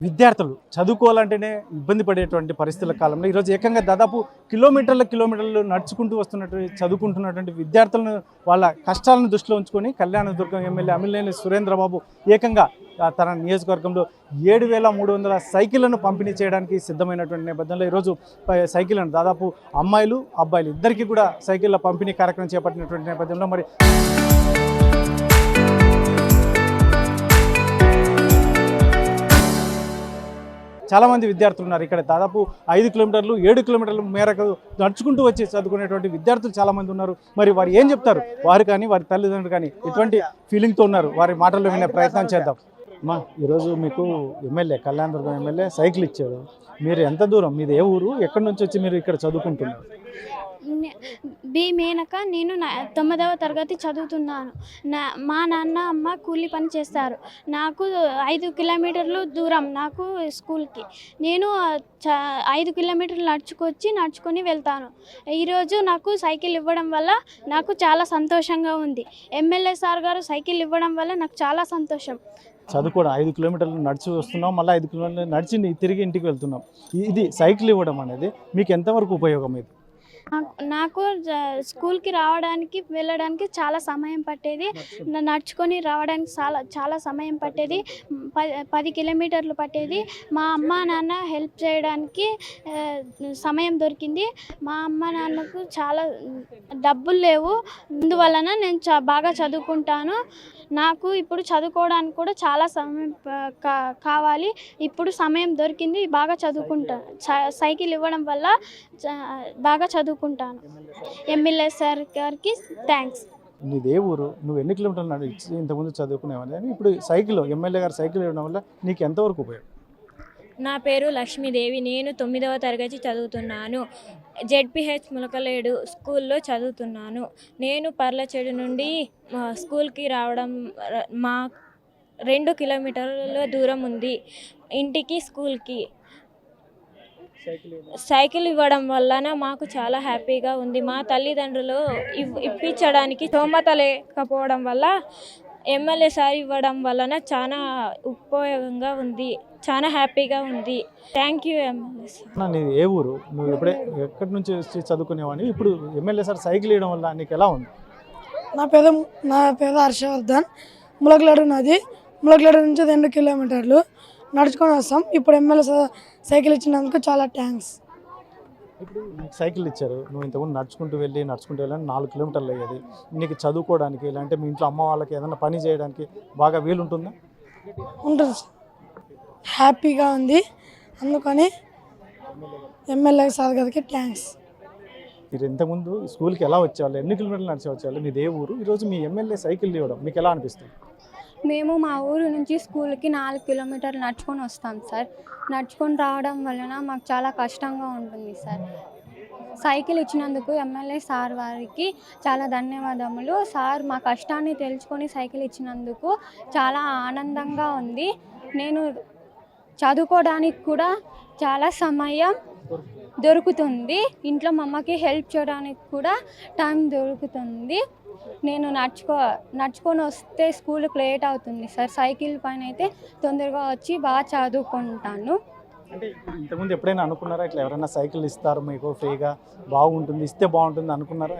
విద్యార్థులు చదువుకోవాలంటేనే ఇబ్బంది పడేటువంటి పరిస్థితుల కాలంలో ఈరోజు ఏకంగా దాదాపు కిలోమీటర్లు నడుచుకుంటూ వస్తున్నటువంటి చదువుకుంటున్నటువంటి విద్యార్థులను వాళ్ళ కష్టాలను దృష్టిలో ఉంచుకొని కళ్యాణదుర్గం ఎమ్మెల్యే అమిలినేని సురేంద్రబాబు ఏకంగా తన నియోజకవర్గంలో 7,300 సైకిళ్లను పంపిణీ చేయడానికి సిద్ధమైనటువంటి నేపథ్యంలో ఈరోజు సైకిళ్లను దాదాపు అమ్మాయిలు అబ్బాయిలు ఇద్దరికీ కూడా సైకిళ్ల పంపిణీ కార్యక్రమం చేపట్టినటువంటి నేపథ్యంలో మరి చాలామంది విద్యార్థులు ఉన్నారు. ఇక్కడ దాదాపు 5 కిలోమీటర్లు 7 కిలోమీటర్ల మేరకు నడుచుకుంటూ వచ్చి చదువుకునేటువంటి విద్యార్థులు చాలామంది ఉన్నారు. మరి వారు ఏం చెప్తారు, వారు కానీ వారి తల్లిదండ్రులు కానీ ఎటువంటి ఫీలింగ్తో ఉన్నారు, వారి మాటల్లో వినే ప్రయత్నం చేద్దాం. అమ్మా, ఈరోజు మీకు ఎమ్మెల్యే కళ్యాణదుర్గం ఎమ్మెల్యే సైకిల్ ఇచ్చాడు. మీరు ఎంత దూరం, మీది ఏ ఊరు, ఎక్కడి నుంచి వచ్చి మీరు ఇక్కడ చదువుకుంటున్నారు? బి మేనక, నేను 9వ తరగతి చదువుతున్నాను. మా నాన్న అమ్మ కూలి పని చేస్తారు. నాకు 5 కిలోమీటర్లు దూరం నాకు స్కూల్కి. నేను 5 కిలోమీటర్లు నడుచుకొని వెళ్తాను. ఈరోజు నాకు సైకిల్ ఇవ్వడం వల్ల నాకు చాలా సంతోషంగా ఉంది. ఎమ్మెల్యే సార్ గారు సైకిల్ ఇవ్వడం వల్ల నాకు చాలా సంతోషం. చదువుకోవడం 5 కిలోమీటర్లు నడిచి వస్తున్నాం, మళ్ళీ 5 కిలోమీటర్లు నడిచి తిరిగి ఇంటికి వెళ్తున్నాం. ఇది సైకిల్ ఇవ్వడం అనేది మీకు ఎంతవరకు ఉపయోగం? ఇది నాకు స్కూల్కి వెళ్ళడానికి చాలా సమయం పట్టేది. నడుచుకొని రావడానికి చాలా సమయం పట్టేది. 10 కిలోమీటర్లు పట్టేది. మా అమ్మ నాన్న హెల్ప్ చేయడానికి సమయం దొరికింది. మా అమ్మ నాన్నకు చాలా డబ్బులు లేవు, అందువలన నేను బాగా చదువుకుంటాను. నాకు ఇప్పుడు చదువుకోవడానికి కూడా చాలా సమయం కావాలి. ఇప్పుడు సమయం దొరికింది, బాగా చదువుకుంటాను. సైకిల్ ఇవ్వడం వల్ల బాగా చదువుకుంటాను. ఎమ్మెల్యే సార్ గారికి థ్యాంక్స్. నీదే ఊరు, నువ్వు ఎన్ని కిలోమీటర్లు నడిచి ఇంతకుముందు చదువుకునేవాళ్ళు, అని ఇప్పుడు సైకిల్ ఎమ్మెల్యే గారు సైకిల్ ఇవ్వడం వల్ల నీకు ఎంతవరకు ఉపయోగం? నా పేరు లక్ష్మీదేవి. నేను 9వ తరగతి చదువుతున్నాను. జెడ్పీహెచ్ ములకలేడు స్కూల్లో చదువుతున్నాను. నేను పర్లచెడు నుండి స్కూల్కి రావడం మా 2 కిలోమీటర్ల దూరం ఉంది ఇంటికి స్కూల్కి. సైకిల్ ఇవ్వడం వలన మాకు చాలా హ్యాపీగా ఉంది. మా తల్లిదండ్రులు ఇప్పించడానికి స్తోమత లేకపోవడం వల్ల ఎమ్మెల్యే సార్ ఇవ్వడం వలన చాలా ఉపయోగంగా ఉంది, చాలా హ్యాపీగా ఉంది. Thank you MLA sir. నీది ఏ ఊరు, నువ్వు ఎక్కడి నుంచి వచ్చి చదువుకునేవాడిని, ఇప్పుడు ఎమ్మెల్యే సార్ సైకిల్ ఇవ్వడం వల్ల నీకు ఎలా ఉంది? నా పేరు హర్షవర్ధన్. ములకలాడు నాది. ములకలాడు నుంచి 2 కిలోమీటర్లు నడుచుకొని వస్తాం. ఇప్పుడు ఎమ్మెల్యే సైకిల్ ఇచ్చినందుకు చాలా థ్యాంక్స్. ఇప్పుడు నీకు సైకిల్ ఇచ్చారు, నువ్వు ఇంతకుముందు నడుచుకుంటూ వెళ్ళాలని 4 కిలోమీటర్లు అయ్యేది. నీకు చదువుకోవడానికి లేదంటే మీ ఇంట్లో అమ్మ వాళ్ళకి ఏదైనా పని చేయడానికి బాగా వీలుంటుందా? ఉంటుంది, హ్యాపీగా ఉంది. అందుకని ఎమ్మెల్యే సార్ గారికి థ్యాంక్స్. మీరు ఇంతకుముందు స్కూల్కి ఎలా వచ్చేవాళ్ళు, ఎన్ని కిలోమీటర్లు నడిచి వచ్చేవాళ్ళు, మీదే ఊరు, ఈరోజు మీ ఎమ్మెల్యే సైకిల్ ఇవ్వడం మీకు ఎలా అనిపిస్తుంది? మేము మా ఊరు నుంచి స్కూల్కి 4 కిలోమీటర్లు నడుచుకొని వస్తాం సార్. నడుచుకొని రావడం వలన మాకు చాలా కష్టంగా ఉంటుంది సార్. సైకిల్ ఇచ్చినందుకు ఎమ్మెల్యే సార్ వారికి చాలా ధన్యవాదములు. సార్ మా కష్టాన్ని తెలుసుకొని సైకిల్ ఇచ్చినందుకు చాలా ఆనందంగా ఉంది. నేను చదువుకోవడానికి కూడా చాలా సమయం దొరుకుతుంది. ఇంట్లో మా అమ్మకి హెల్ప్ చేయడానికి కూడా టైం దొరుకుతుంది. నేను నడుచుకొని వస్తే స్కూల్కి లేట్ అవుతుంది సార్. సైకిల్ పైన అయితే తొందరగా వచ్చి బాగా చదువుకుంటాను. అంటే ఇంతకుముందు ఎప్పుడైనా అనుకున్నారా ఇట్లా ఎవరైనా సైకిల్ ఇస్తారు మీకు ఫ్రీగా, బాగుంటుంది, ఇస్తే బాగుంటుంది అనుకున్నారా?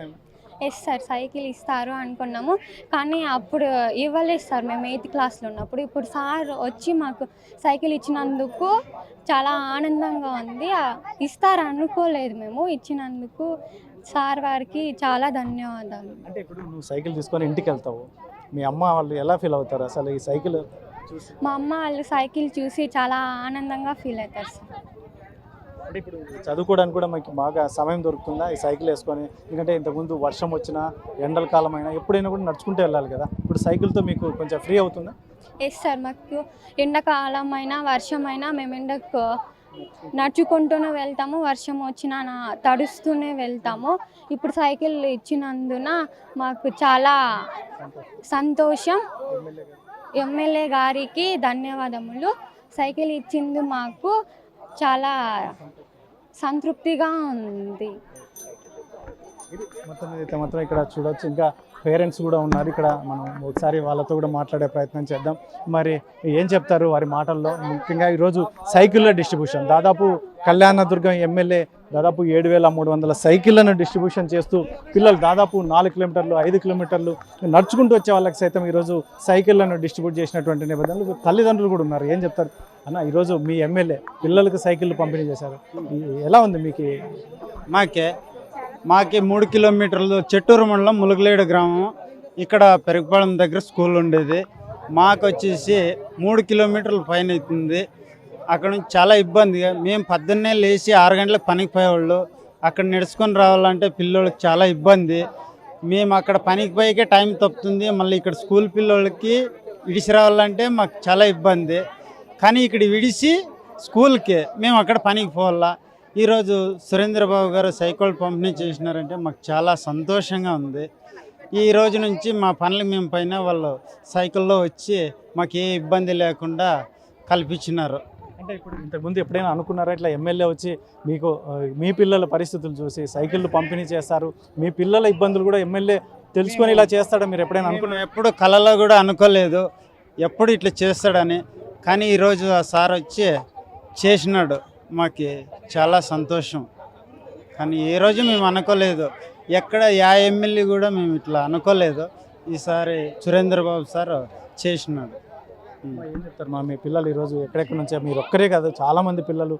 ఎస్ సార్, సైకిల్ ఇస్తారు అనుకున్నాము, కానీ అప్పుడు ఇవ్వలేదు సార్. మేము 8th క్లాస్లో ఉన్నప్పుడు. ఇప్పుడు సార్ వచ్చి మాకు సైకిల్ ఇచ్చినందుకు చాలా ఆనందంగా ఉంది. ఇస్తారు అనుకోలేదు మేము. ఇచ్చినందుకు సార్ వారికి చాలా ధన్యవాదాలు. అంటే ఇప్పుడు నువ్వు సైకిల్ తీసుకొని ఇంటికి వెళ్తావు, మీ అమ్మ వాళ్ళు ఎలా ఫీల్ అవుతారు అసలు ఈ సైకిల్ చూసి? మా అమ్మ వాళ్ళు సైకిల్ చూసి చాలా ఆనందంగా ఫీల్ అవుతారు సార్. అంటే ఇప్పుడు చదువుకోవడానికి కూడా మీకు బాగా సమయం దొరుకుతుందా ఈ సైకిల్ వేసుకొని? ఎందుకంటే ఇంతకుముందు వర్షం వచ్చినా, ఎండల కాలం అయినా ఎప్పుడైనా కూడా నడుచుకుంటూ వెళ్ళాలి కదా, ఇప్పుడు సైకిల్తో మీకు కొంచెం ఫ్రీ అవుతుందా? ఎస్ సార్, మాకు ఎండాకాలం అయినా వర్షం అయినా మేము ఎండకు నడుచుకుంటూనే వెళ్తాము. వర్షం వచ్చినా తడుస్తూనే వెళ్తాము. ఇప్పుడు సైకిల్ ఇచ్చినందున మాకు చాలా సంతోషం. ఎమ్మెల్యే గారికి ధన్యవాదములు. సైకిల్ ఇచ్చింది మాకు చాలా సంతృప్తిగా ఉంది. మొత్తం ఇక్కడ చూడొచ్చు. ఇంకా పేరెంట్స్ కూడా ఉన్నారు ఇక్కడ. మనం ఒకసారి వాళ్ళతో కూడా మాట్లాడే ప్రయత్నం చేద్దాం. మరి ఏం చెప్తారు వారి మాటల్లో? ముఖ్యంగా ఈరోజు సైకిళ్ళ డిస్ట్రిబ్యూషన్, దాదాపు కళ్యాణదుర్గం ఎమ్మెల్యే దాదాపు 7,300 సైకిళ్లను డిస్ట్రిబ్యూషన్ చేస్తూ పిల్లలు దాదాపు 4 కిలోమీటర్లు 5 కిలోమీటర్లు నడుచుకుంటూ వచ్చే వాళ్ళకి సైతం ఈరోజు సైకిళ్లను డిస్ట్రిబ్యూట్ చేసినటువంటి నేపథ్యంలో తల్లిదండ్రులు కూడా ఉన్నారు. ఏం చెప్తారు అన్న? ఈరోజు మీ ఎమ్మెల్యే పిల్లలకు సైకిళ్ళు పంపిణీ చేశారు, ఎలా ఉంది మీకు? మాకి 3 కిలోమీటర్లు చెట్టూరు మండలం ములుగులేడు గ్రామం. ఇక్కడ పెరుగుపాలెం దగ్గర స్కూల్ ఉండేది. మాకు వచ్చేసి 3 కిలోమీటర్ల పైన అవుతుంది. అక్కడ నుంచి చాలా ఇబ్బందిగా, మేము పొద్దున్నే లేచి 6 గంటలకు పనికి పోయేవాళ్ళు. అక్కడ నడుచుకొని రావాలంటే పిల్లోళ్ళకి చాలా ఇబ్బంది. మేము అక్కడ పనికి పోయేకే టైం తప్పుతుంది. మళ్ళీ ఇక్కడ స్కూల్ పిల్లోళ్ళకి విడిచి రావాలంటే మాకు చాలా ఇబ్బంది. కానీ ఇక్కడ విడిచి స్కూల్కి మేము అక్కడ పనికి పోవాలా. ఈరోజు సురేంద్రబాబు గారు సైకిల్ పంపిణీ చేసినారంటే మాకు చాలా సంతోషంగా ఉంది. ఈ రోజు నుంచి మా పనులు మేము పైన వాళ్ళు సైకిల్లో వచ్చి మాకు ఏ ఇబ్బంది లేకుండా కల్పించినారు. అంటే ఇప్పుడు ఇంతకుముందు ఎప్పుడైనా అనుకున్నారా ఇట్లా ఎమ్మెల్యే వచ్చి మీకు మీ పిల్లల పరిస్థితులు చూసి సైకిళ్ళు పంపిణీ చేస్తారు, మీ పిల్లల ఇబ్బందులు కూడా ఎమ్మెల్యే తెలుసుకొని ఇలా చేస్తాడా మీరు ఎప్పుడైనా అనుకున్నారు? ఎప్పుడు కళలో కూడా అనుకోలేదు ఎప్పుడు ఇట్లా చేస్తాడని. కానీ ఈరోజు ఆ సార్ వచ్చి చేసినాడు, మాకు చాలా సంతోషం. కానీ ఏ రోజు మేము అనుకోలేదు, ఎక్కడ యా ఎమ్మెల్యే కూడా మేము ఇట్లా అనుకోలేదు. ఈసారి సురేంద్రబాబు సార్ చేసినాడు. ఏం చెప్తారు మీ పిల్లలు ఈరోజు ఎక్కడెక్కడ నుంచే? మీరు ఒక్కరే కాదు, చాలామంది పిల్లలు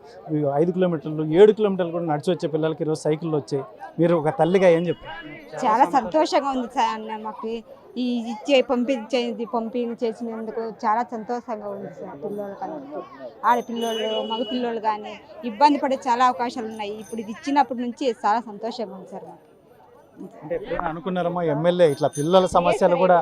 5 కిలోమీటర్లు 7 కిలోమీటర్లు కూడా నడిచి వచ్చే పిల్లలకి ఈరోజు సైకిళ్ళు వచ్చాయి. మీరు ఒక తల్లిగా ఏం చెప్తారు? చాలా సంతోషంగా ఉంది సార్ అన్న. మాకు ఈ పంపిణీ చేసినందుకు చాలా సంతోషంగా ఉంది సార్. పిల్లలకి ఆడపిల్లోళ్ళు మగ పిల్లోళ్ళు కానీ ఇబ్బంది పడే చాలా అవకాశాలు ఉన్నాయి. ఇప్పుడు ఇది ఇచ్చినప్పటి నుంచి చాలా సంతోషంగా ఉంది సార్ మాకు. అంటే ఎప్పుడైనా అనుకున్నారమ్మా ఎమ్మెల్యే ఇట్లా పిల్లల సమస్యలు కూడా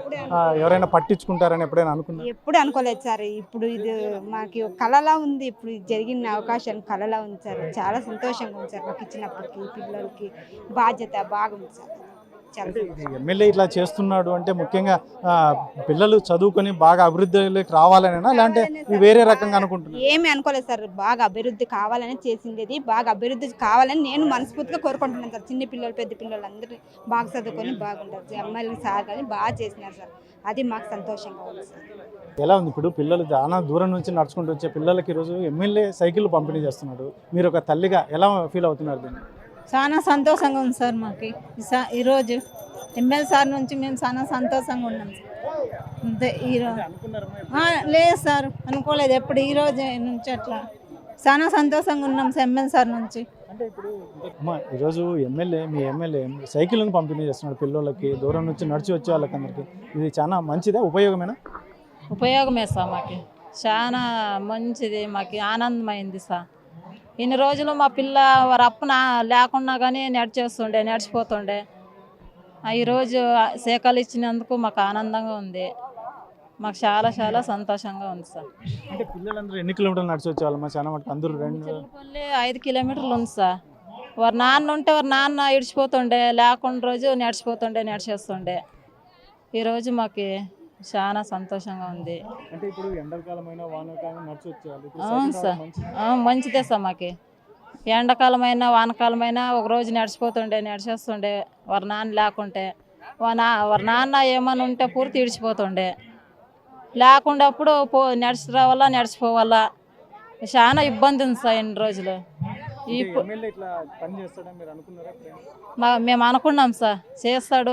ఎవరైనా పట్టించుకుంటారని ఎప్పుడైనా అనుకున్నారు? ఎప్పుడు అనుకోలేదు సార్. ఇప్పుడు ఇది మాకు కళలా ఉంది. ఇప్పుడు జరిగిన అవకాశం కళలా ఉంది సార్. చాలా సంతోషంగా ఉంది సార్ మాకు ఇచ్చినప్పటికీ. పిల్లలకి బాధ్యత బాగుంది సార్. ఎమ్మెల్యే ఇట్లా చేస్తున్నాడు అంటే ముఖ్యంగా పిల్లలు చదువుకొని బాగా అభివృద్ధిలోకి రావాలనేనా, లేదంటే వేరే రకంగా అనుకుంటున్నారు? ఏమీ అనుకోలేదు సార్. బాగా అభివృద్ధి కావాలని చేసింది. బాగా అభివృద్ధి కావాలని నేను మనస్ఫూర్తిగా కోరుకుంటున్నాను సార్. చిన్న పిల్లలు పెద్ద పిల్లలు అందరూ బాగా చదువుకొని బాగుంటారు. ఎమ్మెల్యే సార్ కానీ బాగా చేసినారు సార్. అది మాకు సంతోషంగా ఉంది సార్. ఎలా ఉంది ఇప్పుడు పిల్లలు చాలా దూరం నుంచి నడుచుకుంటూ వచ్చే పిల్లలకి ఈరోజు ఎమ్మెల్యే సైకిల్ పంపిణీ చేస్తున్నాడు, మీరు ఒక తల్లిగా ఎలా ఫీల్ అవుతున్నారు దీన్ని? చాలా సంతోషంగా ఉంది సార్ మాకు. ఈరోజు ఎమ్మెల్యే సార్ నుంచి మేము చాలా సంతోషంగా ఉన్నాం సార్. అంతే ఈరోజు లేదు సార్, అనుకోలేదు ఎప్పుడు. ఈరోజు నుంచి అట్లా చాలా సంతోషంగా ఉన్నాం సార్ ఎమ్మెల్యే సార్ నుంచి. అంటే ఇప్పుడు ఈరోజు మీ ఎమ్మెల్యే సైకిల్ని పంపిణీ చేస్తున్నాడు పిల్లలకి, దూరం నుంచి నడిచి వచ్చే వాళ్ళకి అందరికి. ఇది చాలా మంచిదే, ఉపయోగమేనా? ఉపయోగమే సార్ మాకు, చాలా మంచిది. మాకు ఆనందమైంది సార్. ఇన్ని రోజులు మా పిల్ల వారి అప్పన లేకున్నా కానీ నడిచిపోతుండే. ఈరోజు సేకలు ఇచ్చినందుకు మాకు ఆనందంగా ఉంది. మాకు చాలా చాలా సంతోషంగా ఉంది సార్. అంటే పిల్లలందరూ ఎన్ని కిలోమీటర్లు నడిచి వచ్చేవాళ్ళమ్మా? చాలా మటుకు అందరూ 5 కిలోమీటర్లు ఉంది సార్. వారి నాన్న ఉంటే వారి నాన్న ఇడిచిపోతుండే, లేకుండా రోజు నడిచేస్తుండే. ఈరోజు మాకు చాలా సంతోషంగా ఉంది. అంటే ఇప్పుడు ఎండాకాలమైన వానాకాలం నడిచి వచ్చేవాళ్ళు. అవును సార్, మంచిదే సార్ మాకు. ఎండాకాలమైనా వానకాలమైనా ఒక రోజు నడిచేస్తుండే. వారి నాన్న లేకుంటే వారి నాన్న ఏమైనా ఉంటే పూర్తి ఇడిచిపోతుండే. లేకుండా అప్పుడు నడిచి రావాలా నడిచిపోవాలా, చాలా ఇబ్బంది ఉంది సార్ ఇన్ని రోజులు. మేము అనుకున్నాం సార్ చేస్తాడు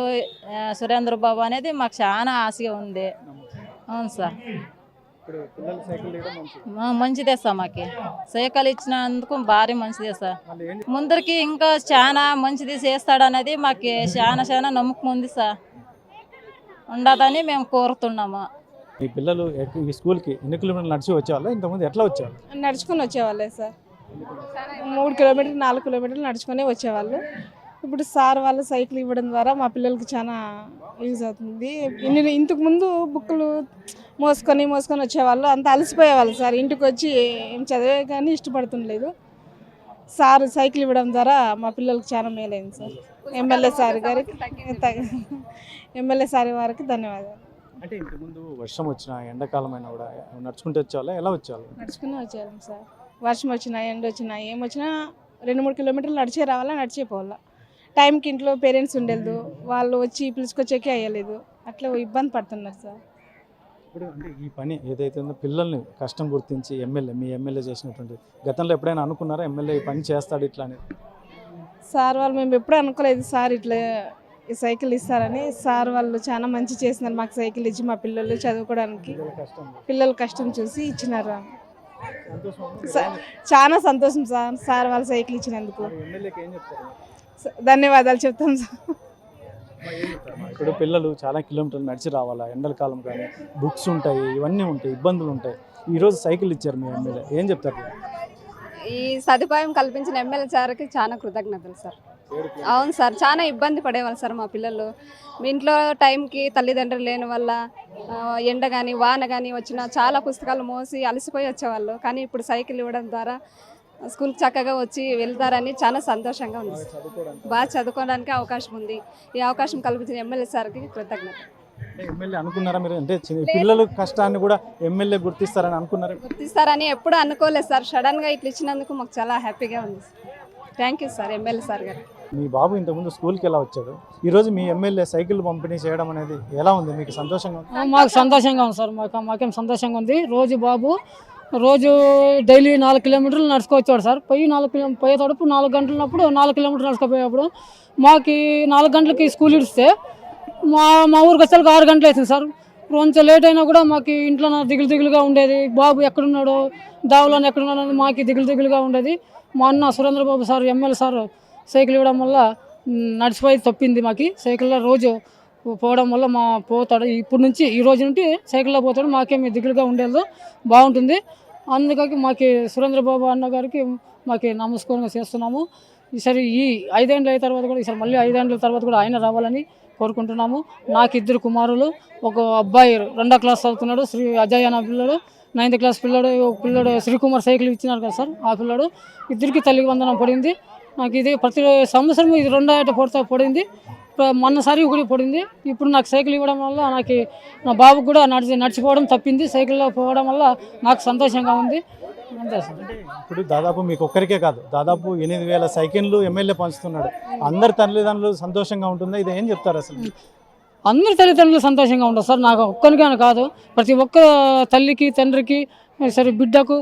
సురేంద్ర బాబు అనేది మాకు చాలా ఆశగా ఉంది. అవును సార్, మంచిదే సార్. మాకు సైకిల్ ఇచ్చినందుకు భారీ మంచిదే సార్. ముందరికి ఇంకా చాలా మంచిది చేస్తాడు అనేది మాకు చాలా నమ్మకం ఉంది సార్. ఉండదని మేము కోరుతున్నాము. ఈ పిల్లలు ఈ స్కూల్కి ఎన్ని కిలోమీటర్లు నడిచి వచ్చేవాళ్ళు? ఇంతకుముందు ఎట్లా వచ్చేవాళ్ళు? నడుచుకొని వచ్చేవాళ్ళే సార్. 3 కిలోమీటర్లు 4 కిలోమీటర్లు నడుచుకునే వచ్చేవాళ్ళు. ఇప్పుడు సార్ వాళ్ళు సైకిల్ ఇవ్వడం ద్వారా మా పిల్లలకి చాలా యూజ్ అవుతుంది. ఇంతకుముందు బుక్కులు మోసుకొని వచ్చేవాళ్ళు, అంత అలసిపోయేవాళ్ళు సార్. ఇంటికి వచ్చి ఏం చదివే కానీ ఇష్టపడుతుండలేదు. సార్ సైకిల్ ఇవ్వడం ద్వారా మా పిల్లలకి చాలా మేలైంది సార్. ఎమ్మెల్యే సార్ వారికి ధన్యవాదాలు. అంటే ఇంతకుముందు వర్షం వచ్చినా ఎండాకాలమైనా కూడా నడుచుకుంటూ వచ్చేవాళ్ళ, ఎలా వచ్చేవాళ్ళు? నడుచుకుని వచ్చేవాళ్ళం సార్. వర్షం వచ్చినా ఎండ వచ్చినా ఏమొచ్చినా 2-3 కిలోమీటర్లు నడిచే రావాలా, నడిచే పోవాలా. టైంకి ఇంట్లో పేరెంట్స్ ఉండలేదు, వాళ్ళు వచ్చి పిలుచుకొచ్చేకే అయ్యలేదు, అట్లా ఇబ్బంది పడుతున్నారు సార్. ఇప్పుడు అంటే ఈ పని ఏదైతే ఉందో పిల్లల్ని కష్టం గుర్తించి మీ ఎమ్మెల్యే చేసినటువంటి గతంలో ఎప్పుడైనా అనుకున్నారా ఎమ్మెల్యే ఈ పని చేస్తాడు ఇట్లా అనేది? సార్ వాళ్ళు మేము ఎప్పుడూ అనుకోలేదు సార్ ఇట్లా ఈ సైకిల్ ఇస్తారని. సార్ వాళ్ళు చాలా మంచి చేసినారు, మాకు సైకిల్ ఇచ్చి మా పిల్లలు చదువుకోవడానికి పిల్లల కష్టం చూసి ఇచ్చినారు. చాలా సంతోషం సార్, సార్ వాళ్ళు సైకిల్ ఇచ్చినందుకు ధన్యవాదాలు చెప్తాం సార్. ఇప్పుడు పిల్లలు చాలా కిలోమీటర్లు నడిచి రావాలా, ఎండల కాలం కానీ బుక్స్ ఉంటాయి, ఇవన్నీ ఉంటాయి, ఇబ్బందులు ఉంటాయి. ఈరోజు సైకిల్ ఇచ్చారు మీ ఎమ్మెల్యే, ఏం చెప్తారు? ఈ సదుపాయం కల్పించిన ఎమ్మెల్యే సార్కి చాలా కృతజ్ఞతలు సార్. అవును సార్, చాలా ఇబ్బంది పడేవాళ్ళు సార్ మా పిల్లలు. మీ ఇంట్లో టైంకి తల్లిదండ్రులు లేని వల్ల ఎండ కానీ వాన కానీ వచ్చినా చాలా పుస్తకాలు మోసి అలసిపోయి వచ్చేవాళ్ళు. కానీ ఇప్పుడు సైకిల్ ఇవ్వడం ద్వారా స్కూల్కి చక్కగా వచ్చి వెళ్తారని చాలా సంతోషంగా ఉంది సార్. బాగా చదువుకోవడానికి అవకాశం ఉంది. ఈ అవకాశం కల్పించిన ఎమ్మెల్యే సార్కి కృతజ్ఞత. ఎమ్మెల్యే అనుకున్నారా మీరు? అంటే పిల్లల కష్టాన్ని కూడా ఎమ్మెల్యే గుర్తిస్తారని అనుకున్నారు? గుర్తిస్తారని ఎప్పుడు అనుకోలేదు సార్. సడన్గా ఇట్లా ఇచ్చినందుకు మాకు చాలా హ్యాపీగా ఉంది sir. Thank you sir MLA sir గారు. మీ బాబు ఇంతకుముందు స్కూల్కి ఎలా వచ్చాడు, ఈరోజు మీ ఎమ్మెల్యే సైకిల్ పంపిణీ చేయడం అనేది ఎలా ఉంది? మీకు సంతోషంగా ఉంది? మాకు సంతోషంగా ఉంది సార్, మాకేం సంతోషంగా ఉంది. బాబు రోజు డైలీ 4 కిలోమీటర్లు నడుచుకొచ్చాడు సార్. పోయేటప్పుడు 4 గంటలప్పుడు 4 కిలోమీటర్లు నడుచుకుపోయేటప్పుడు మాకు 4 గంటలకి స్కూల్ ఇస్తే మా ఊరికి వచ్చేసరికి 6 గంటలు అవుతుంది సార్. కొంచెం లేట్ అయినా కూడా మాకు ఇంట్లో దిగులుగా ఉండేది. బాబు ఎక్కడున్నాడో, దావలో ఎక్కడున్నాడో అని మాకు దిగులుగా ఉండేది. మా అన్న Surendra Babu sir MLA sir cycle ఇవ్వడం వల్ల నడిచిపోయి తప్పింది మాకు. సైకిల్లో రోజు పోవడం వల్ల పోతాడు. ఇప్పుడు నుంచి ఈ రోజు నుండి సైకిల్లో పోతాడు. మాకేమి దిగులుగా ఉండేది, బాగుంటుంది. అందుకని మాకు సురేంద్రబాబు అన్న గారికి మాకు నమస్కారంగా చేస్తున్నాము. ఈసారి ఈ 5 ఏళ్ళు అయిన తర్వాత కూడా ఈసారి మళ్ళీ 5 ఏళ్ళ తర్వాత కూడా ఆయన రావాలని కోరుకుంటున్నాము. నాకు 2 కుమారులు, ఒక అబ్బాయి 2వ క్లాస్ చదువుతున్నాడు, శ్రీ అజయ్ అన్న పిల్లడు, 9th క్లాస్ పిల్లడు శ్రీకుమార్ సైకిల్ ఇచ్చినారు కదా సార్, ఆ పిల్లడు. ఇద్దరికి తల్లికి వందనం పడింది. నాకు ఇది ప్రతి సంవత్సరం ఇది 2 ఏట పడింది. మొన్నసారి కూడా పడింది. ఇప్పుడు నాకు సైకిల్ ఇవ్వడం వల్ల నాకు నా బాబుకు కూడా నడిచిపోవడం తప్పింది. సైకిల్లో పోవడం వల్ల నాకు సంతోషంగా ఉంది. అంతే సార్. ఇప్పుడు దాదాపు మీకు ఒక్కరికే కాదు, దాదాపు 8,000 సైకిళ్ళు ఎమ్మెల్యే పంచుతున్నాడు. అందరి తల్లిదండ్రులు సంతోషంగా ఉంటుందా? ఇది ఏం చెప్తారు అసలు? అందరి తల్లిదండ్రులు సంతోషంగా ఉండదు సార్, నాకు ఒక్కరికైనా కాదు, ప్రతి ఒక్క తల్లికి తండ్రికి సరే బిడ్డకు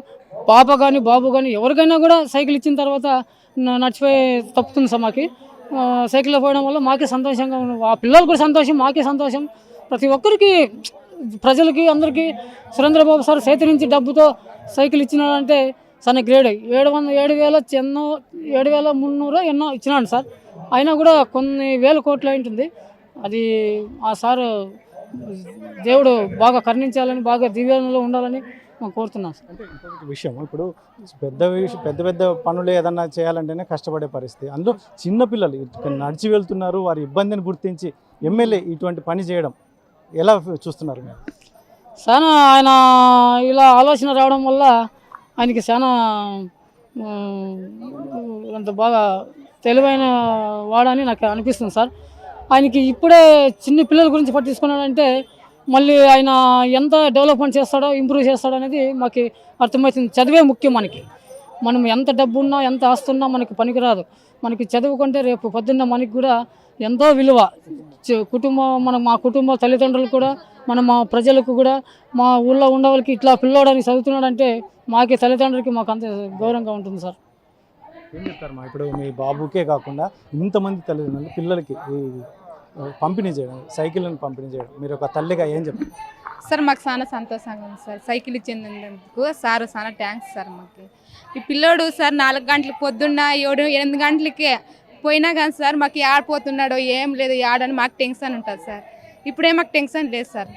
పాప కానీ బాబు కానీ ఎవరికైనా కూడా సైకిల్ ఇచ్చిన తర్వాత నడిచిపోయి తప్పుతుంది సార్. మాకు సైకిల్లో పోవడం వల్ల మాకే సంతోషంగా ఉంది. ఆ పిల్లలు కూడా సంతోషం, మాకే సంతోషం. ప్రతి ఒక్కరికి ప్రజలకి అందరికీ సురేంద్రబాబు సార్ చేతి నుంచి డబ్బుతో సైకిల్ ఇచ్చినాడంటే చాలా గ్రేడ్. 7,300 ఎన్నో ఇచ్చినాడు సార్. అయినా కూడా కొన్ని వేల కోట్లు అయి ఉంటుంది. అది ఆ సార్ దేవుడు బాగా కరుణించాలని, బాగా దివ్యంలో ఉండాలని కోరుతున్నాను సార్. అంటే ఇంకొక విషయం, ఇప్పుడు పెద్ద పనులు ఏదన్నా చేయాలంటేనే కష్టపడే పరిస్థితి. అందులో చిన్నపిల్లలు నడిచి వెళ్తున్నారు, వారి ఇబ్బందిని గుర్తించి ఎమ్మెల్యే ఇటువంటి పని చేయడం ఎలా చూస్తున్నారు మీరు? చాలా ఆయన ఇలా ఆలోచన రావడం వల్ల ఆయనకి చాలా అంత బాగా తెలివైన వాడని నాకు అనిపిస్తుంది సార్. ఆయనకి ఇప్పుడే చిన్న పిల్లల గురించి పట్టించుకున్నాడంటే మళ్ళీ ఆయన ఎంత డెవలప్మెంట్ చేస్తాడో, ఇంప్రూవ్ చేస్తాడో అనేది మాకు అర్థమవుతుంది. చదివే ముఖ్యం మనకి. మనం ఎంత డబ్బు ఉన్నా, ఎంత ఆస్తున్నా మనకి పనికిరాదు. మనకి చదువుకుంటే రేపు పొద్దున్న మనకి కూడా ఎంతో విలువ. మా కుటుంబ తల్లిదండ్రులు కూడా, మా ప్రజలకు కూడా, మా ఊళ్ళో ఉండే వాళ్ళకి ఇట్లా పిల్లోడని చదువుతున్నాడంటే మాకే తల్లిదండ్రులకి మాకు అంత గౌరవంగా ఉంటుంది సార్. ఏం చెప్తారు మా ఇప్పుడు మీ బాబుకే కాకుండా ఇంతమంది తల్లిదండ్రులు పిల్లలకి పంపిణీ చేయడం, సైకిళ్ళని పంపిణీ చేయడం, మీరు ఒక తల్లిగా ఏం చెప్తారు? సార్ మాకు చాలా సంతోషంగా ఉంది సార్. సైకిల్ ఇచ్చేందుకు సార్ చాలా థ్యాంక్స్ సార్. మాకు ఈ పిల్లోడు సార్ 4 గంటలకు పొద్దున్న 7-8 గంటలకే పోయినా కానీ సార్ మాకు ఆడిపోతున్నాడో ఏం లేదు ఆడని మాకు టెన్షన్ ఉంటుంది సార్. ఇప్పుడే మాకు టెన్షన్ లేదు సార్.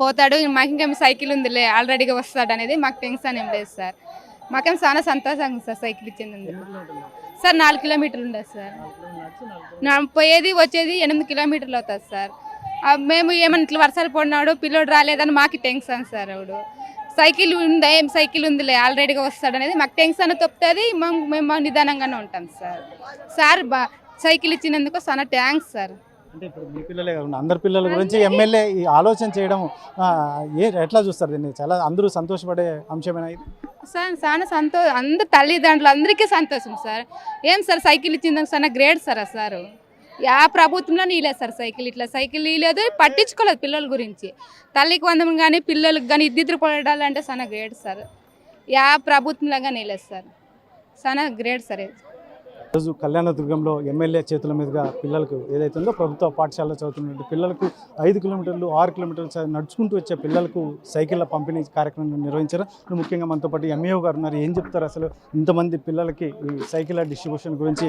పోతాడు, మాకు ఇంకేం సైకిల్ ఉందిలే ఆల్రెడీగా వస్తాడు అనేది మాకు టెన్షన్ ఏం లేదు సార్. మాకేం చాలా సంతోషంగా ఉంది సార్ సైకిల్ ఇచ్చేందుకు. సార్ 4 కిలోమీటర్లు ఉండదు సార్. పోయేది వచ్చేది 8 కిలోమీటర్లు అవుతుంది సార్. మేము ఏమన్నా ఇట్లా వర్షాలు పడినాడు పిల్లోడు రాలేదని మాకు టెన్షన్ సార్. ఆవిడ సైకిల్ ఉందా, ఏం సైకిల్ ఉందిలే ఆల్రెడీగా వస్తాడు అనేది మాకు టెన్షన్ తప్పుతుంది. మేము నిదానంగానే ఉంటాం సార్. సార్ సైకిల్ ఇచ్చినందుకు చాలా థ్యాంక్స్ సార్. అంటే ఇప్పుడు మీ పిల్లలే కాకుండా అందరి పిల్లల గురించి ఎమ్మెల్యే ఈ ఆలోచన చేయడం ఎట్లా చూస్తారు దీన్ని? చాలా అందరూ సంతోషపడే అంశమేనా ఇది? సార్ చాలా అందరు తల్లిదండ్రులు అందరికీ సంతోషం సార్. ఏం సార్ సైకిల్ ఇచ్చిందాం సార్ గ్రేట్ సార్. సార్ యా ప్రభుత్వంలో నీలేదు సార్ సైకిల్, ఇట్లా సైకిల్ నీలేదు, పట్టించుకోలేదు పిల్లల గురించి. తల్లికి వందం కానీ పిల్లలకు కానీ ఇద్దరు పడాలంటే చాలా గ్రేట్ సార్. యా ప్రభుత్వంలాగా నీలేదు సార్, చాలా గ్రేట్ సార్. ఈరోజు కళ్యాణదుర్గంలో ఎమ్మెల్యే చేతుల మీదుగా పిల్లలకు ఏదైతే ఉందో ప్రభుత్వ పాఠశాలలో చదువుతున్న పిల్లలకు 5 కిలోమీటర్లు 6 కిలోమీటర్లు నడుచుకుంటూ వచ్చే పిల్లలకు సైకిళ్ళ పంపిణీ కార్యక్రమం నిర్వహించారు. ముఖ్యంగా మనతో పాటు ఎంఈఓ గారు ఉన్నారు. ఏం చెప్తారు అసలు ఇంతమంది పిల్లలకి ఈ సైకిళ్ళ డిస్ట్రిబ్యూషన్ గురించి?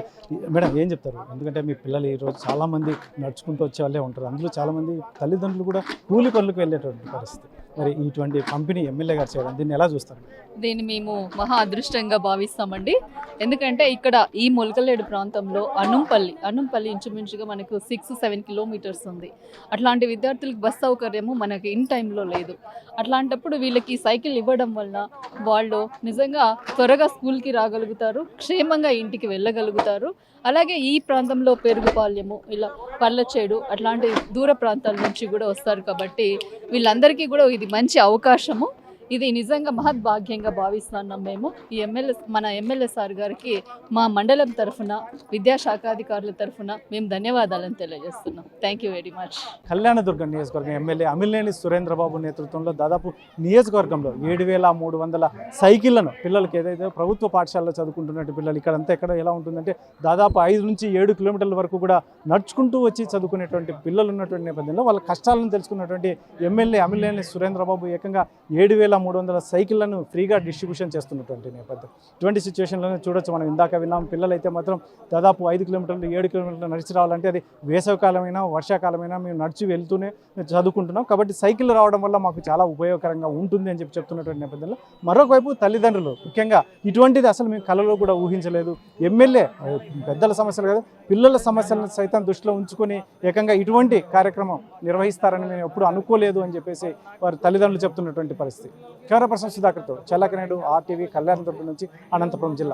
మేడం ఏం చెప్తారు? ఎందుకంటే మీ పిల్లలు ఈరోజు చాలామంది నడుచుకుంటూ వచ్చే వాళ్ళే ఉంటారు, అందులో చాలామంది తల్లిదండ్రులు కూడా కూలి పనులకు వెళ్ళేటువంటి పరిస్థితి. మరి ఇటువంటి పంపిణీ ఎమ్మెల్యే గారు చేయడం దీన్ని ఎలా చూస్తారు? దీన్ని మేము మహా అదృష్టంగా భావిస్తామండి. ఎందుకంటే ఇక్కడ ఈ ములకలేడు ప్రాంతంలో అన్నంపల్లి ఇంచుమించుగా మనకు 6-7 కిలోమీటర్స్ ఉంది. అట్లాంటి విద్యార్థులకు బస్ సౌకర్యము మనకి ఇన్ టైంలో లేదు. అట్లాంటప్పుడు వీళ్ళకి సైకిల్ ఇవ్వడం వల్ల వాళ్ళు నిజంగా త్వరగా స్కూల్కి రాగలుగుతారు, క్షేమంగా ఇంటికి వెళ్ళగలుగుతారు. అలాగే ఈ ప్రాంతంలో పెరుగుపాల్యము, ఇలా పర్లచేడు అట్లాంటి దూర ప్రాంతాల నుంచి కూడా వస్తారు. కాబట్టి వీళ్ళందరికీ కూడా ఇది మంచి అవకాశము. ఇది నిజంగా మహద్భాగ్యంగా భావిస్తున్నాం మేము. ఈ మన ఎమ్మెల్యే సార్ గారికి మా మండలం తరఫున, విద్యాశాఖాధికారుల తరఫున మేము ధన్యవాదాలను తెలియజేస్తున్నాం. Thank you very much. Kalyanadurgam నియోజకవర్గం ఎమ్మెల్యే అమిలినేని సురేంద్రబాబు నేతృత్వంలో దాదాపు నియోజకవర్గంలో 7,300 సైకిళ్లను పిల్లలకి ఏదైతే ప్రభుత్వ పాఠశాలలో చదువుకుంటున్నట్టు పిల్లలు ఇక్కడంతా ఎక్కడ ఎలా ఉంటుందంటే దాదాపు 5 నుంచి 7 కిలోమీటర్ల వరకు కూడా నడుచుకుంటూ వచ్చి చదువుకునేటువంటి పిల్లలు ఉన్నటువంటి నేపథ్యంలో వాళ్ళ కష్టాలను తెలుసుకున్నటువంటి ఎమ్మెల్యే అమిలినేని సురేంద్రబాబు ఏకంగా 7,300 సైకిళ్లను ఫ్రీగా డిస్ట్రిబ్యూషన్ చేస్తున్నటువంటి నేపథ్యం. ఇటువంటి సిచ్యువేషన్లోనే చూడొచ్చు మనం. ఇందాక విన్నాం, పిల్లలైతే మాత్రం దాదాపు 5 కిలోమీటర్లు 7 కిలోమీటర్లు నడిచి రావాలంటే అది వేసవికాలమైనా వర్షాకాలమైనా మేము నడిచి వెళ్తూనే చదువుకుంటున్నాం. కాబట్టి సైకిల్ రావడం వల్ల మాకు చాలా ఉపయోగకరంగా ఉంటుంది అని చెప్తున్నటువంటి నేపథ్యంలో మరొకవైపు తల్లిదండ్రులు ముఖ్యంగా ఇటువంటిది అసలు మేము కలలో కూడా ఊహించలేదు. ఎమ్మెల్యే పెద్దల సమస్యలు కాదు, పిల్లల సమస్యలను సైతం దృష్టిలో ఉంచుకొని ఏకంగా ఇటువంటి కార్యక్రమం నిర్వహిస్తారని మేము ఎప్పుడు అనుకోలేదు అని చెప్పేసి వారు తల్లిదండ్రులు చెప్తున్నటువంటి పరిస్థితి. కెమెరా పర్సన్ సుధాకర్తో చల్లకనేడు RTV కళ్యాణదుర్గం నుంచి అనంతపురం జిల్లా.